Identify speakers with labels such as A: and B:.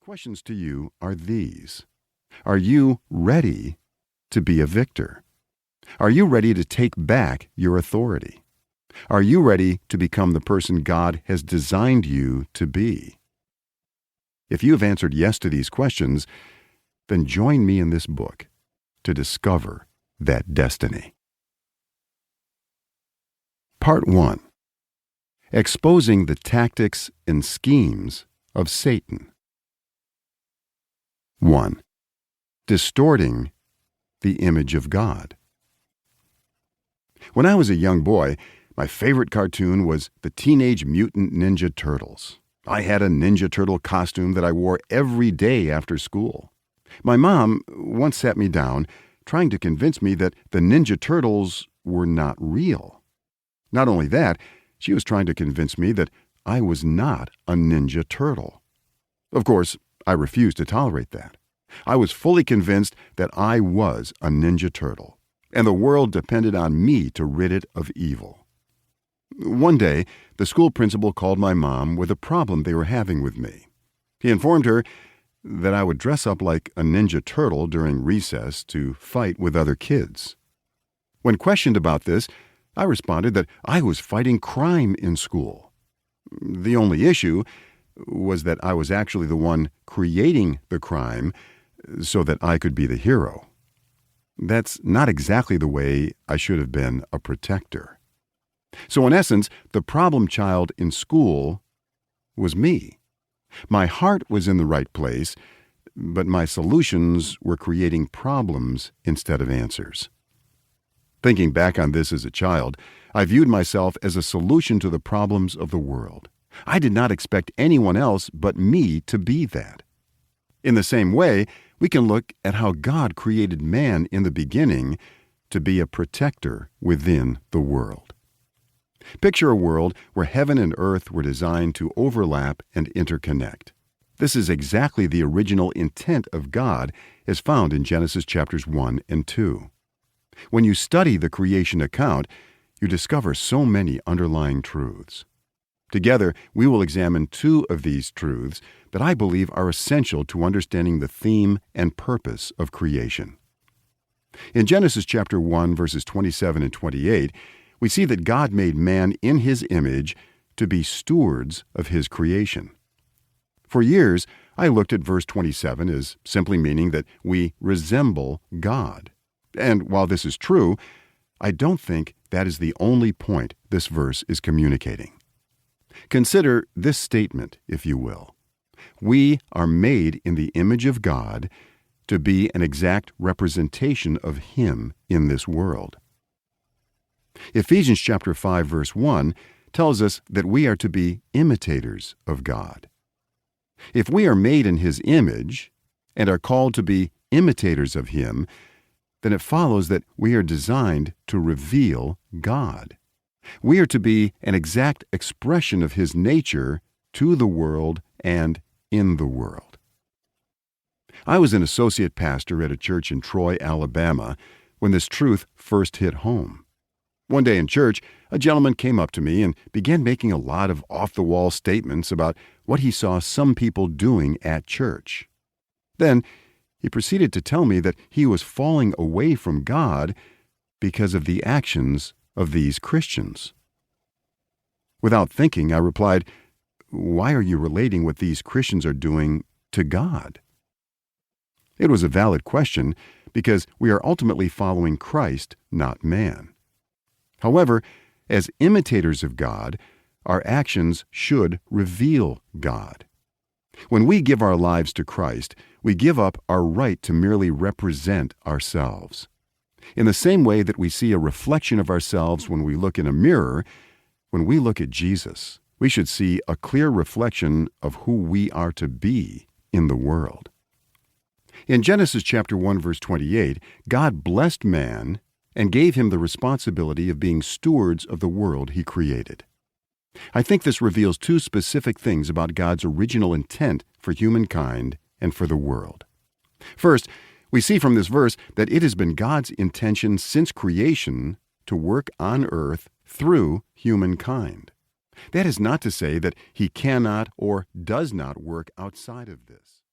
A: questions to you are these. Are you ready to be a victor? Are you ready to take back your authority? Are you ready to become the person God has designed you to be? If you have answered yes to these questions, then join me in this book to discover that destiny. Part 1. Exposing the tactics and schemes of Satan. 1. Distorting the image of God. When I was a young boy, my favorite cartoon was the Teenage Mutant Ninja Turtles. I had a Ninja Turtle costume that I wore every day after school. My mom once sat me down, trying to convince me that the Ninja Turtles were not real. Not only that, she was trying to convince me that I was not a Ninja Turtle. Of course, I refused to tolerate that. I was fully convinced that I was a Ninja Turtle, and the world depended on me to rid it of evil. One day, the school principal called my mom with a problem they were having with me. He informed her that I would dress up like a Ninja Turtle during recess to fight with other kids. When questioned about this, I responded that I was fighting crime in school. The only issue was that I was actually the one creating the crime so that I could be the hero. That's not exactly the way I should have been a protector. So in essence, the problem child in school was me. My heart was in the right place, but my solutions were creating problems instead of answers. Thinking back on this as a child, I viewed myself as a solution to the problems of the world. I did not expect anyone else but me to be that. In the same way, we can look at how God created man in the beginning to be a protector within the world. Picture a world where heaven and earth were designed to overlap and interconnect. This is exactly the original intent of God as found in Genesis chapters 1 and 2. When you study the creation account, you discover so many underlying truths. Together, we will examine two of these truths that I believe are essential to understanding the theme and purpose of creation. In Genesis chapter 1, verses 27 and 28, we see that God made man in his image to be stewards of his creation. For years, I looked at verse 27 as simply meaning that we resemble God. And while this is true, I don't think that is the only point this verse is communicating. Consider this statement, if you will. We are made in the image of God to be an exact representation of Him in this world. Ephesians chapter 5, verse 1 tells us that we are to be imitators of God. If we are made in His image and are called to be imitators of Him, then it follows that we are designed to reveal God. We are to be an exact expression of His nature to the world and in the world. I was an associate pastor at a church in Troy, Alabama, when this truth first hit home. One day in church, a gentleman came up to me and began making a lot of off-the-wall statements about what he saw some people doing at church. Then, he proceeded to tell me that he was falling away from God because of the actions of these Christians. Without thinking, I replied, "Why are you relating what these Christians are doing to God?" It was a valid question because we are ultimately following Christ, not man. However, as imitators of God, our actions should reveal God. When we give our lives to Christ, we give up our right to merely represent ourselves. In the same way that we see a reflection of ourselves when we look in a mirror, when we look at Jesus, we should see a clear reflection of who we are to be in the world. In Genesis chapter 1, verse 28, God blessed man and gave him the responsibility of being stewards of the world He created. I think this reveals two specific things about God's original intent for humankind and for the world. First, we see from this verse that it has been God's intention since creation to work on earth through humankind. That is not to say that He cannot or does not work outside of this.